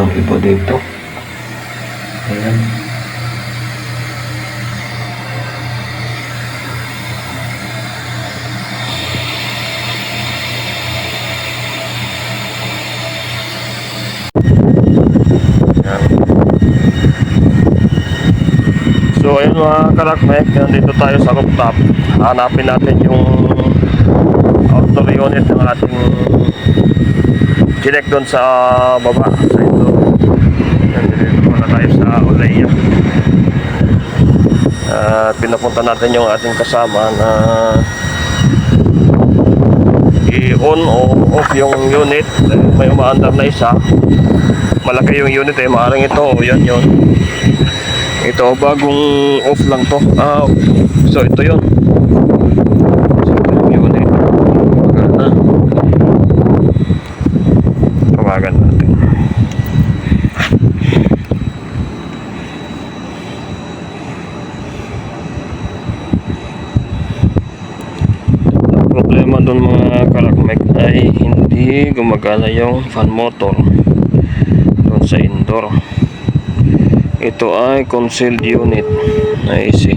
malaki po dito. Ayan. So ayun mga karakmek, nandito tayo sa rooftop. Hanapin natin yung outdoor unit ng ating connect doon sa baba, sa ito. Nandito pala tayo sa Olea. Pinapunta natin yung ating kasama na i-on o off yung unit. May umaandar na isa. Malaki yung unit eh, maaaring ito o yan yun. Ito bagong off lang to. So ito yun. So ito yung unit. Tawagan natin. Ang problema doon mga karakmek ay hindi gumagana yung fan motor doon sa indoor. Ito ay concealed unit na AC.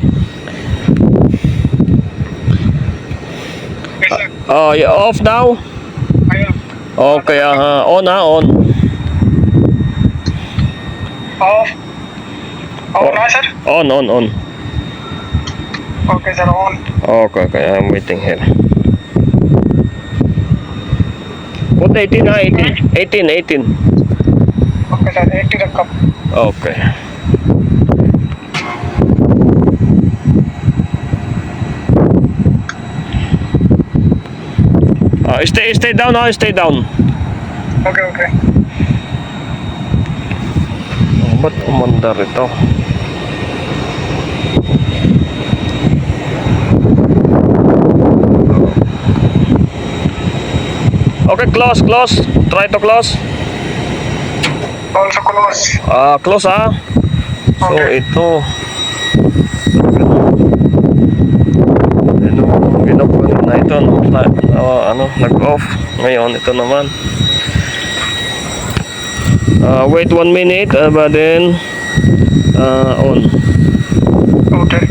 Oh, yeah, off now. Okay, on on. Off. On na sir? On. Okay sir, on. Okay, I'm waiting here. Put 18 na, 18. Okay sir, 80 रखा. Okay. Stay down, stay down. Okay. Ba't umandar ito? Okay, close. Try to close. Also close. Close So Okay. ito. Ginawa na ito nag-off. Ngayon ito naman. Wait 1 minute, but then on. Okay.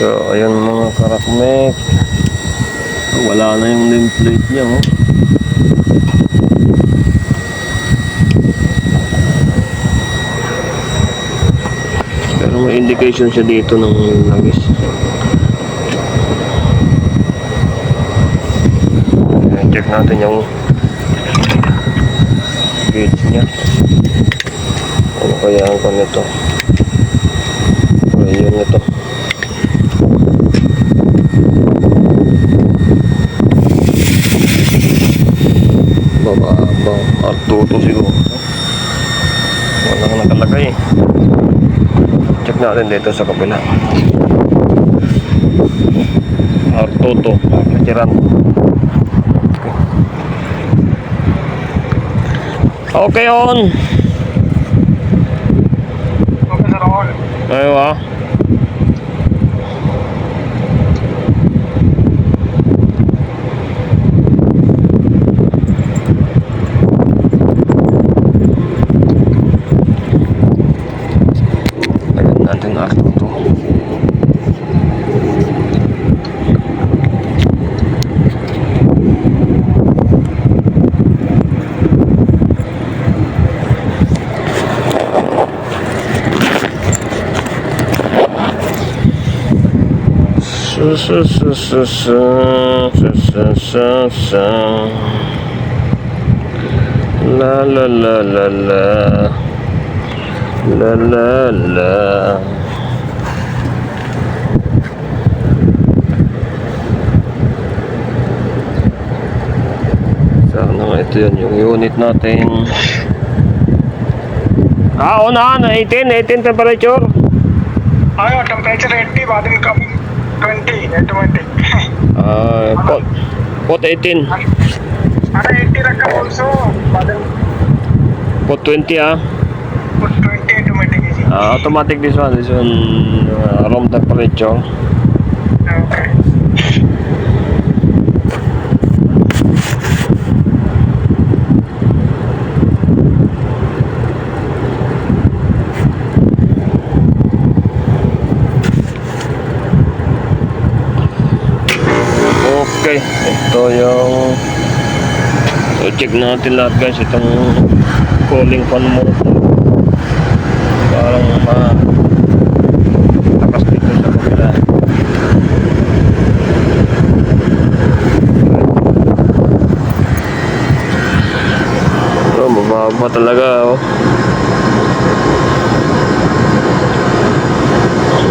So ayun mga karakmek. Wala na yung nameplate niya, oh. Pero may indication siya dito ng langis. Check natin yung gauge niya. Ano kaya ang kanito? Ayun ito. Artuto siguro. Walang nakalagay. Check natin dito sa kabila. Artuto. Katiran. Okay, on. Okay sir, on. Aywa. Natin Artuto. La. Sana ito yun yung unit natin. On 18 temperature. Temperature 80, बाद में कम 20 automatic. Put 18. 80 रखा also, बाद में Put 20 put 20 automatic is. automatic this one room temperature. Okay. So check natin lahat guys itong cooling fan mo. Parang takas dito sa kabila. So mababa talaga oh.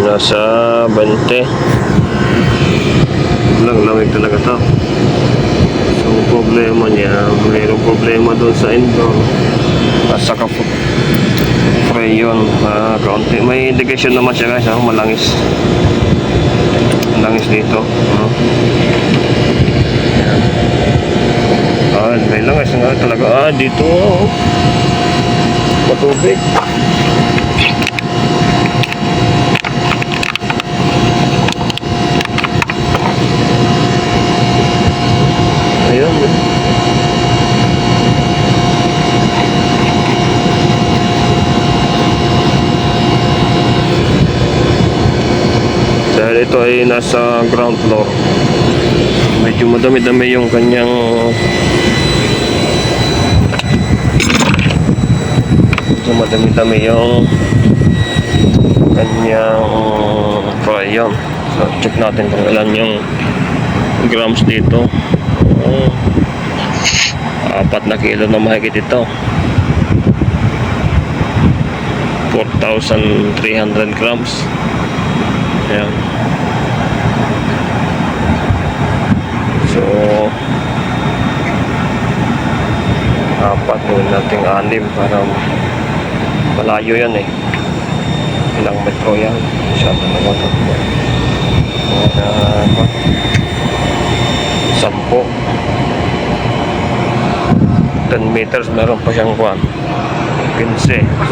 Nasa 20 lang lamig talaga to. So problema niya, mayroong problema doon sa indoor at saka freon, kaunti. May indication naman siya guys, malangis dito. May langis nga talaga dito matubig. Ayun dahil ito ay nasa ground floor, medyo madami-dami yung kanyang freon. So check natin kung ilan yung grams dito. 4 na kilo na mahigit ito. 4,300 grams. Ayan. So 4 gawin nating 6 para malayo yan eh. Ilang metro yan? Masyado naman ito. 10 meters meron pa siyang 15.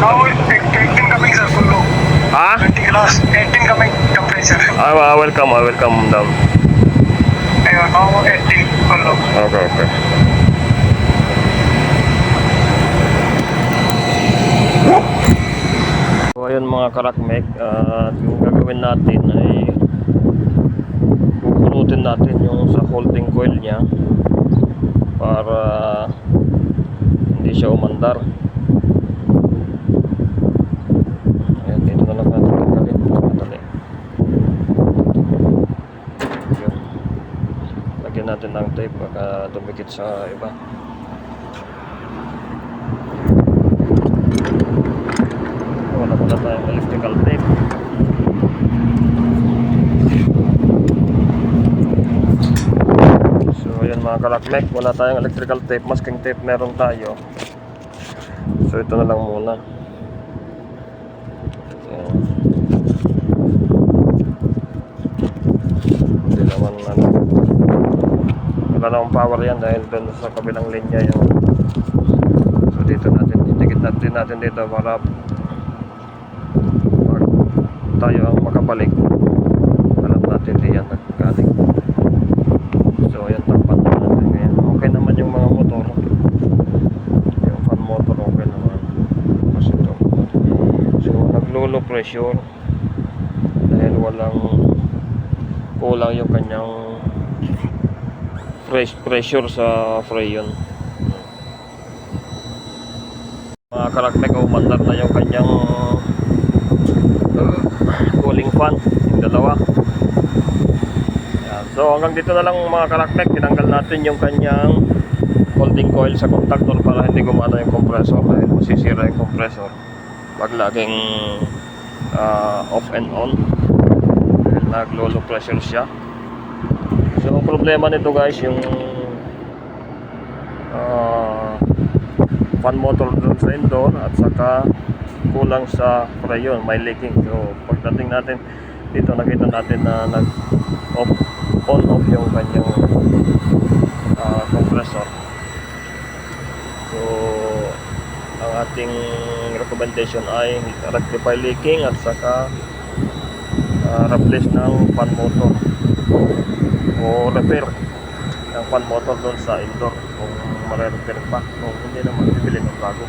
Now 18 coming sir, full low. Ha? 20 glass, 18 coming temperature. Welcome down. Ayun, now 18 full low. Okay. So ayun mga karakmek, yung gagawin natin ay pupunutin natin yung sa holding coil niya para hindi siya umandar. Ayan, dito na lang natin tanggalin. Madali. Yun. Lagyan natin ng tape baka dumikit sa iba. Wala tayong electrical tape. So ayan mga kalakmek, wala tayong electrical tape, masking tape meron tayo. So ito na lang muna. Ayan. Hindi naman wala namang power yan dahil doon sa kabilang linya yung. So dito natin, itikit natin dito para tayo ang makabalik, alam natin di yan nagkaling. So ayan, takpan natin ngayon. Okay naman yung mga motor, yung fan motor okay naman kasi ito. So naglo-low pressure dahil kulang yung kanyang pressure sa freon. Mga karakmek, umandar na yung kanyang cooling fan, yung dalawa. Yan. So hanggang dito na lang mga karakmek, tinanggal natin yung kanyang holding coil sa contactor para hindi gumana yung compressor dahil masisira yung compressor pag laging off and on dahil naglo-low pressure siya. So ang problema nito guys, yung fan motor dun sa indoor at saka kulang sa freon, may leaking. So pagdating natin dito, nakita natin na on off yung kanyang compressor. So ang ating recommendation ay rectify leaking at saka replace ng fan motor o repair ng fan motor doon sa indoor kung mare-repair pa, kung hindi naman bibili ng bago.